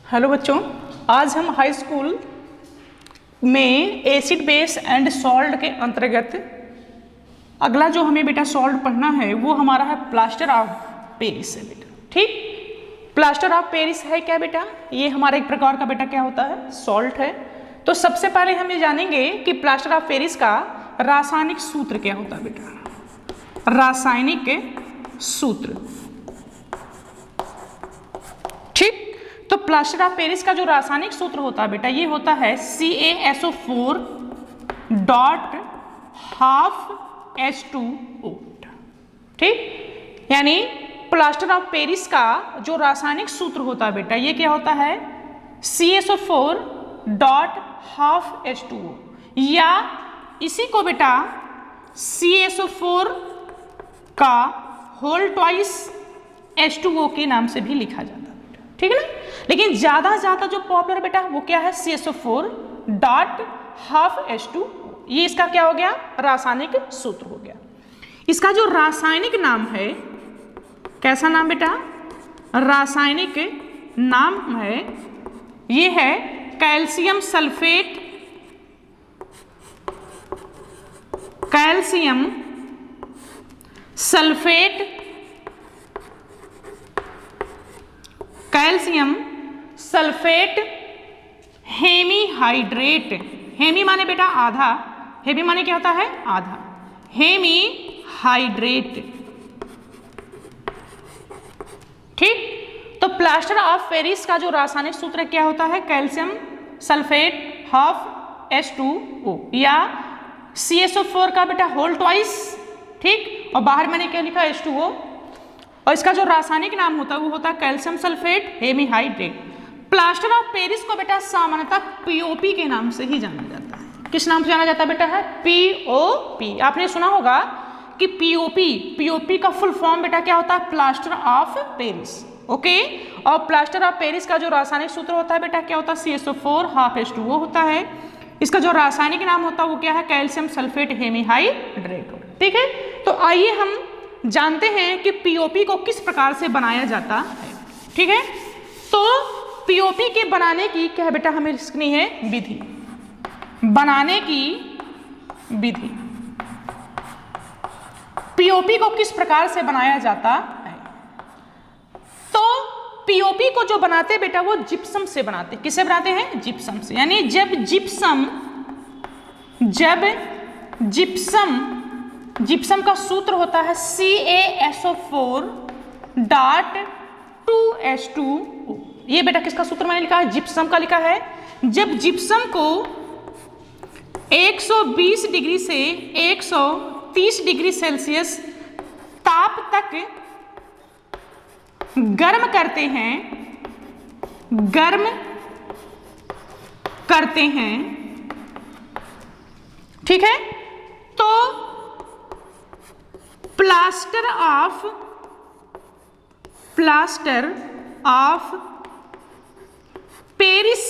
Hello बच्चों, आज हम हाई स्कूल में एसिड बेस एंड सॉल्ट के अंतर्गत अगला जो हमें बेटा सॉल्ट पढ़ना है वो हमारा है प्लास्टर ऑफ पेरिस है बेटा। ठीक, प्लास्टर ऑफ पेरिस है क्या बेटा? ये हमारा एक प्रकार का बेटा क्या होता है, सॉल्ट है। तो सबसे पहले हम ये जानेंगे कि प्लास्टर ऑफ पेरिस का रासायनिक सूत्र क्या होता है बेटा। रासायनिक सूत्र, ठीक। तो प्लास्टर ऑफ पेरिस का जो रासायनिक सूत्र होता है बेटा ये होता है CaSO4 डॉट हाफ H2O। ठीक, यानी प्लास्टर ऑफ पेरिस का जो रासायनिक सूत्र होता है बेटा ये क्या होता है CaSO4 डॉट हाफ H2O, या इसी को बेटा CaSO4 का होल ट्वाइस H2O के नाम से भी लिखा जाता है, ठीक है ना। लेकिन ज्यादा जो पॉपुलर बेटा वो क्या है CaSO4 डॉट हाफ H2O। ये इसका क्या हो गया, रासायनिक सूत्र हो गया। इसका जो रासायनिक नाम है, कैसा नाम बेटा, रासायनिक नाम है ये है calcium sulphate, calcium sulphate, calcium sulphate hemihydrate. Hemi माने बेटा आधा, हेमी माने क्या होता है आधा, हेमीहाइड्रेट। ठीक, तो प्लास्टर ऑफ पेरिस का जो रासायनिक सूत्र क्या होता है कैल्शियम सल्फेट हाफ H2O, या CaSO4 का बेटा होल ट्वाइस, ठीक, और बाहर मैंने क्या लिखा H2O, और इसका जो रासायनिक नाम होता है वो होता है calcium sulphate hemihydrate. Plaster of Paris को बेटा सामान्यतः POP के नाम से ही जाना जाता है। किस नाम से जाना जाता है बेटा, है POP। आपने सुना होगा कि POP का फुल फॉर्म बेटा क्या होता है, प्लास्टर ऑफ पेरिस, ओके। और प्लास्टर ऑफ पेरिस का जो रासायनिक सूत्र होता है बेटा क्या होता है CaSO4 हाफ H2O होता है। इसका जो रासायनिक नाम होता है वो क्या है कैल्शियम सल्फेट हेमीहाइड्रेट, ठीक है। तो आइए हम जानते हैं कि POP को किस प्रकार से बनाया जाता है, ठीक है। तो POP के बनाने की क्या है बेटा, हमें सीखनी है विधि, बनाने की विधि। POP को किस प्रकार से बनाया जाता है, तो POP को जो बनाते हैं बेटा वो जिप्सम से बनाते हैं। किससे बनाते हैं, जिप्सम से। यानी जब जिप्सम का सूत्र होता है CaSO4 डॉट 2H2O। ये बेटा किसका सूत्र मैंने लिखा है, जिप्सम का लिखा है। जब जिप्सम को 120 डिग्री से 130 डिग्री सेल्सियस ताप तक गर्म करते हैं, ठीक है, तो प्लास्टर ऑफ पेरिस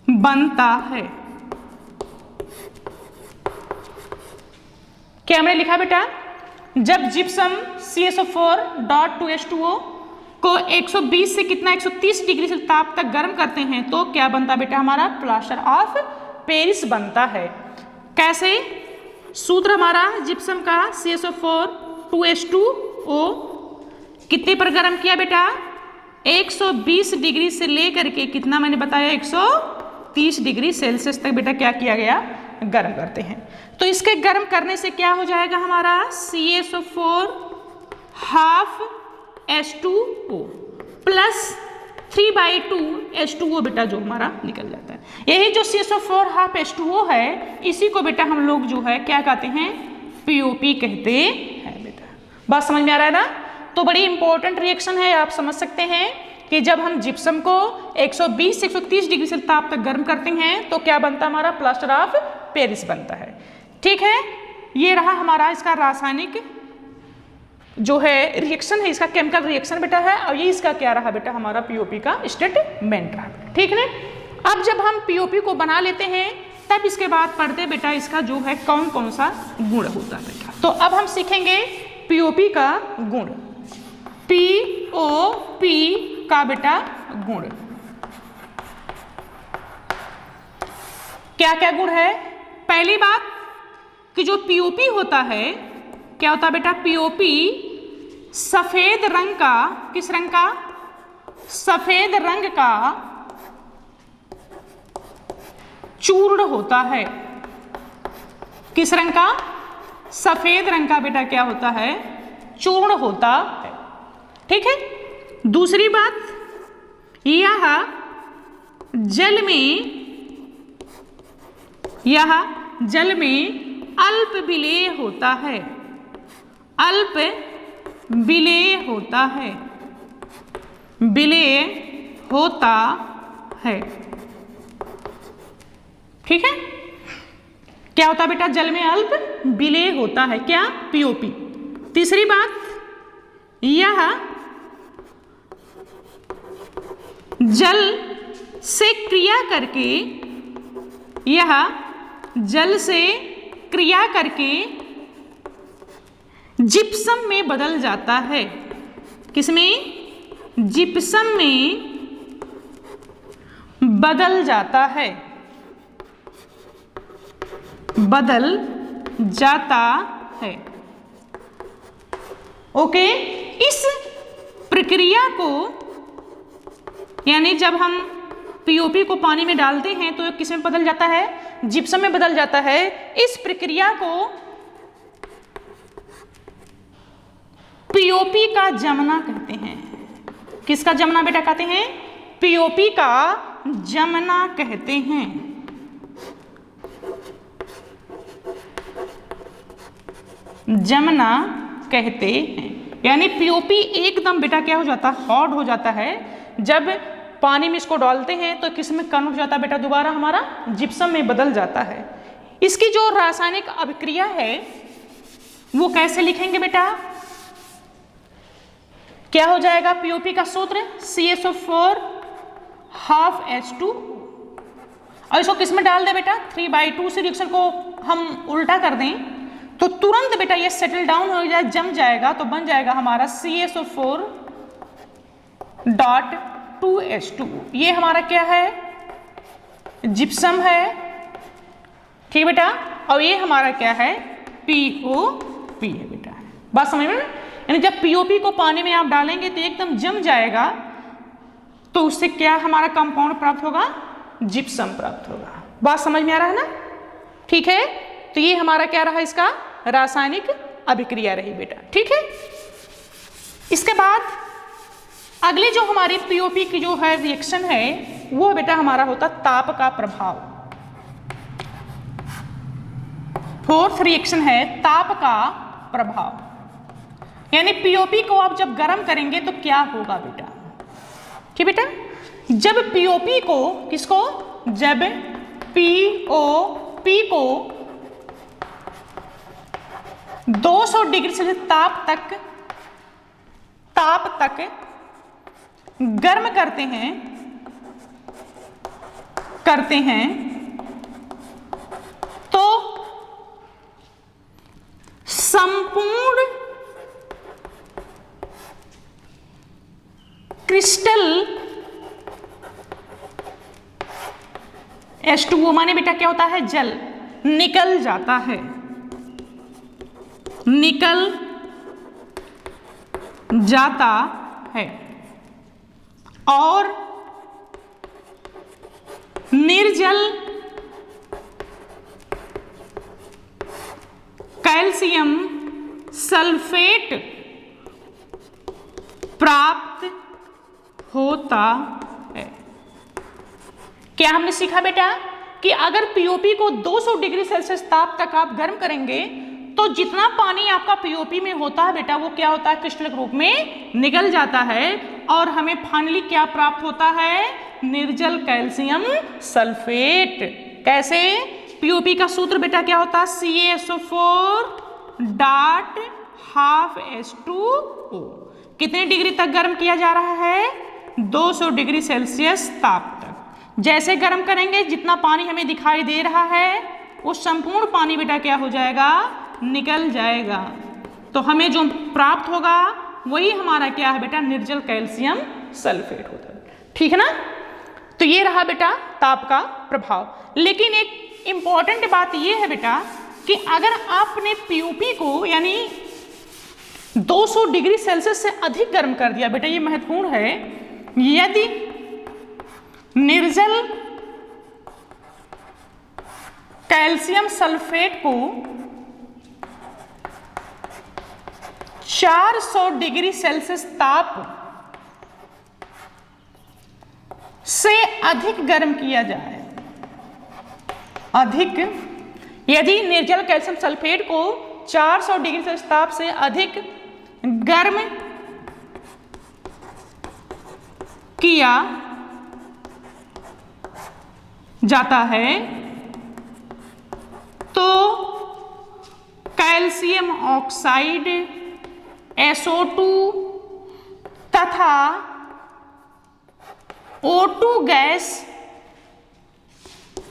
बनता है। क्या हमने लिखा बेटा, जब जिप्सम CaSO4 डॉट 2H2O को 120 से कितना 130 डिग्री से ताप तक गर्म करते हैं तो क्या बनता बेटा, हमारा प्लास्टर ऑफ पेरिस बनता है। कैसे, सूत्र हमारा जिप्सम का CaSO4 2H2O कितने पर गर्म किया बेटा, 120 डिग्री से लेकर के कितना मैंने बताया 130 डिग्री सेल्सियस तक बेटा क्या किया गया, गर्म करते हैं। तो इसके गर्म करने से क्या हो जाएगा हमारा CaSO4 half H2O plus 3/2 H2O बेटा जो हमारा निकल जाता है। यही जो CaSO4 हाफ H2O है इसी को बेटा हम लोग जो है क्या कहते हैं, POP कहते हैं बेटा। बात समझ में आ रहा है ना। तो बड़ी इंपॉर्टेंट रिएक्शन है, आप समझ सकते हैं कि जब हम जिप्सम को 120 से 130 डिग्री से ताप तक गर्म करते हैं तो क्या बनता है, हमारा प्लास्टर ऑफ पेरिस बनता है, ठीक है। ये रहा हमारा इसका रासायनिक जो है रिएक्शन है, इसका केमिकल रिएक्शन बेटा है, और ये इसका क्या रहा बेटा, हमारा POP का स्टेटमेंट रहा, ठीक है ना। अब जब हम POP को बना लेते हैं तब इसके बाद पढ़ते बेटा इसका जो है कौन कौन सा गुण होता है बेटा। तो अब हम सीखेंगे POP का गुण। POP का बेटा गुण। क्या क्या गुण है? पहली बात कि जो POP होता है, क्या होता है बेटा? POP सफेद रंग का, किस रंग का? सफेद रंग का चूर्ण होता है। किस रंग का? सफेद रंग का बेटा क्या होता है? चूर्ण होता है। ठीक है। दूसरी बात, यह जल में अल्प विलेय होता है। अल्प विलेय होता है। विलेय होता है। ठीक है। क्या होता है बेटा? जल में अल्प विलेय होता है। क्या? POP। तीसरी बात, यह जल से क्रिया करके, यह जल से क्रिया करके जिप्सम में बदल जाता है। किसमें? जिप्सम में बदल जाता है। बदल जाता है। ओके। इस प्रक्रिया को, यानी जब हम POP को पानी में डालते हैं तो किस में बदल जाता है? जिप्सम में बदल जाता है। इस प्रक्रिया को POP का जमना कहते हैं। किसका जमना बेटा कहते हैं? POP का जमना कहते हैं। जमना कहते हैं। यानी POP एकदम बेटा क्या हो जाता है? हॉट हो जाता है। जब पानी में इसको डालते हैं तो किस में कन्वर्ट हो जाता है बेटा? दोबारा हमारा जिप्सम में बदल जाता है। इसकी जो रासायनिक अभिक्रिया है वो कैसे लिखेंगे बेटा? क्या हो जाएगा? POP का सूत्र CSO4 ½ H2, और इसको किस में डाल दे बेटा? 3/2 से रिएक्शन को हम उल्टा कर दें तो तुरंत बेटा ये सेटल डाउन हो जाए, जम जाएगा, तो बन जाएगा हमारा CSO4.2H2। ये हमारा क्या है? जिप्सम है। ठीक है बेटा। और ये हमारा क्या है? POP है बेटा। बात समझ में? यानी जब POP को पानी में आप डालेंगे तो एकदम जम जाएगा, तो उससे क्या हमारा कंपाउंड प्राप्त होगा? जिप्सम प्राप्त होगा। बात समझ में आ रहा है ना? ठीक है। तो ये हमारा क्या रहा? इसका रासायनिक अभिक्रिया रही बेटा। ठीक है। इसके बाद अगली जो हमारी POP की जो है रिएक्शन है वो बेटा हमारा होता ताप का प्रभाव। फोर्थ रिएक्शन है ताप का प्रभाव। यानी POP को आप जब गर्म करेंगे तो क्या होगा बेटा? ठीक बेटा। जब POP को, किसको? जब POP को 200 डिग्री सेल्सियस ताप तक गर्म करते हैं तो संपूर्ण क्रिस्टल H2O माने बेटा क्या होता है? जल निकल जाता है। निकल जाता है और निर्जल कैल्शियम सल्फेट प्राप्त होता है। क्या हमने सीखा बेटा? कि अगर POP को 200 डिग्री सेल्सियस ताप तक आप गर्म करेंगे तो जितना पानी आपका POP में होता है बेटा वो क्या होता है? क्रिस्टल के रूप में निकल जाता है और हमें फाइनली क्या प्राप्त होता है? निर्जल कैल्शियम सल्फेट। कैसे? POP का सूत्र बेटा क्या होता है? CaSO4.2H2O। कितने डिग्री तक गर्म किया जा रहा है? 200 डिग्री सेल्सियस ताप तक। जैसे गर्म करेंगे जितना पानी हमें दिखाई दे रहा है वो संपूर्ण पानी बेटा क्या हो जाएगा? निकल जाएगा। तो हमें जो प्राप्त होगा वही हमारा क्या है बेटा, निर्जल कैल्शियम सल्फेट होता है। ठीक है ना। तो ये रहा बेटा ताप का प्रभाव। लेकिन एक इंपॉर्टेंट बात ये है बेटा कि अगर आपने पीओपी को यानी 200 डिग्री सेल्सियस से अधिक गर्म कर दिया, बेटा ये महत्वपूर्ण है, यदि निर्जल कैल्शियम सल्फेट को 400 डिग्री सेल्सियस ताप से अधिक गर्म किया जाए, यदि निर्जल कैल्शियम सल्फेट को 400 डिग्री सेल्सियस ताप से अधिक गर्म किया जाता है तो कैल्शियम ऑक्साइड SO2 तथा O2 गैस,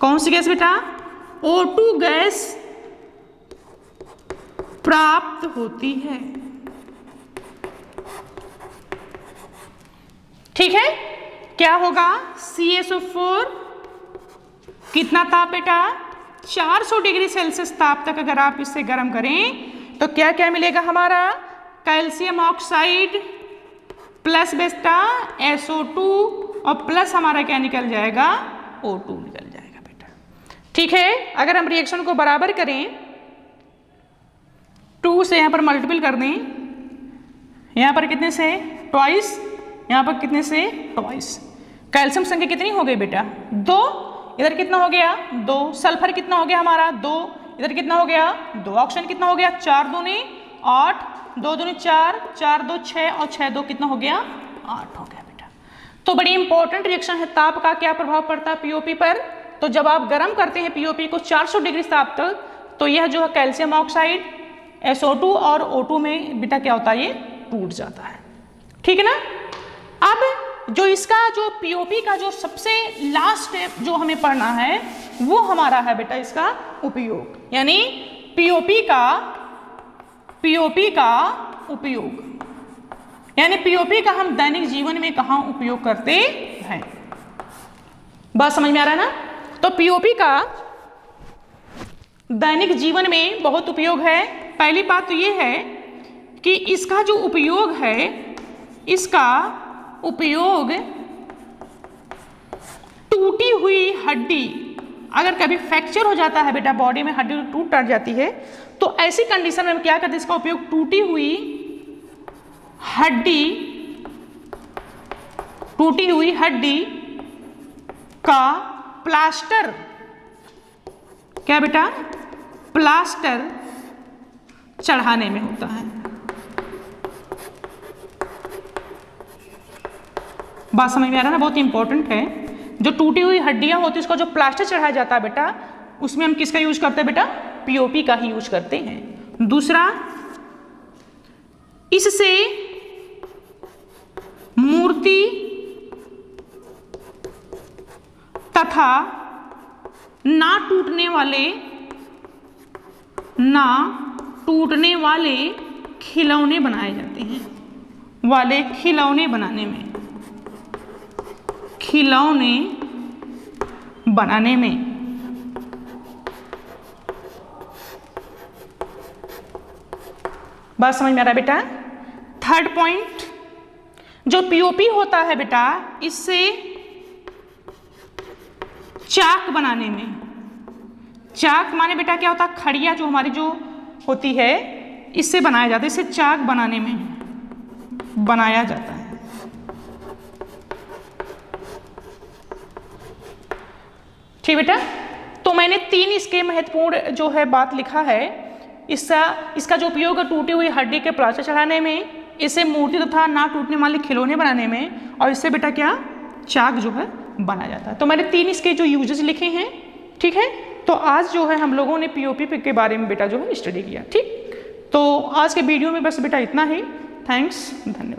कौन सी गैस बेटा, O2 गैस प्राप्त होती है। ठीक है। क्या होगा, CaSO4 कितना ताप बेटा, 400 डिग्री सेल्सियस ताप तक अगर आप इससे गर्म करें तो क्या क्या मिलेगा हमारा, कैल्शियम ऑक्साइड प्लस बेटा SO2 और प्लस हमारा क्या निकल जाएगा, O2 निकल जाएगा बेटा। ठीक है। अगर हम रिएक्शन को बराबर करें, 2 से यहां पर मल्टीपल कर दें, यहां पर कितने से, ट्वाइस, यहां पर कितने से, ट्वाइस। कैल्शियम संख्या कितनी हो गई बेटा, 2, इधर कितना हो गया, 2, सल्फर कितना हो गया हमारा, 2, इधर कितना हो गया, 2, ऑक्सीजन कितना हो गया, 4 दूनी 8, 2 दूनी 4, 4 2 6 और 6 2 कितना हो गया, 8 हो गया बेटा। तो बड़ी इंपॉर्टेंट रिएक्शन है। ताप का क्या प्रभाव पड़ता है पीओपी पर, तो जब आप गर्म करते हैं पीओपी को 400 डिग्री ताप तक, तो यह जो है कैल्शियम ऑक्साइड SO2 और O2 में बेटा क्या होता है, ये टूट जाता है। ठीक है ना। अब जो इसका जो पीओपी का जो सबसे लास्ट जो हमें पढ़ना है वो हमारा है बेटा इसका उपयोग, यानी पीओपी का उपयोग, यानी पीओपी का हम दैनिक जीवन में कहाँ उपयोग करते हैं। बात समझ में आ रहा है ना। तो पीओपी का दैनिक जीवन में बहुत उपयोग है। पहली बात तो ये है कि इसका जो उपयोग है, इसका उपयोग टूटी हुई हड्डी, अगर कभी फ्रैक्चर हो जाता है बेटा, बॉडी में हड्डी टूट जाती है, तो ऐसी कंडीशन में हम क्या करते हैं, इसका उपयोग टूटी हुई हड्डी का प्लास्टर, क्या बेटा, प्लास्टर चढ़ाने में होता है। बात समझ में आ रहा है ना, बहुत इंपॉर्टेंट है। जो टूटी हुई हड्डियां होती है उसका जो प्लास्टर चढ़ाया जाता है बेटा, उसमें हम किसका यूज करते हैं बेटा, पीओपी का ही यूज करते हैं। दूसरा, इससे मूर्ति तथा ना टूटने वाले खिलौने बनाए जाते हैं। खिलौने बनाने में बात समझ में आ रहा है बेटा। थर्ड पॉइंट, जो पीओपी होता है बेटा, इससे चाक बनाने में, चाक माने बेटा क्या होता है, खड़िया जो हमारी जो होती है इससे बनाया जाता है, इससे चाक बनाने में बनाया जाता है। ठीक बेटा। तो मैंने 3 इसके महत्वपूर्ण जो है बात लिखा है। इसका जो उपयोग है टूटी हुई हड्डी के प्लास्टर चढ़ाने में, इसे मूर्ति तथा ना टूटने वाले खिलौने बनाने में, और इससे बेटा क्या, चाक जो है बना जाता है। तो मैंने 3 इसके जो यूजेस लिखे हैं। ठीक है। तो आज जो है हम लोगों ने पीओपी के बारे में बेटा जो है स्टडी किया। ठीक। तो आज के वीडियो में बस बेटा इतना ही। थैंक्स, धन्यवाद।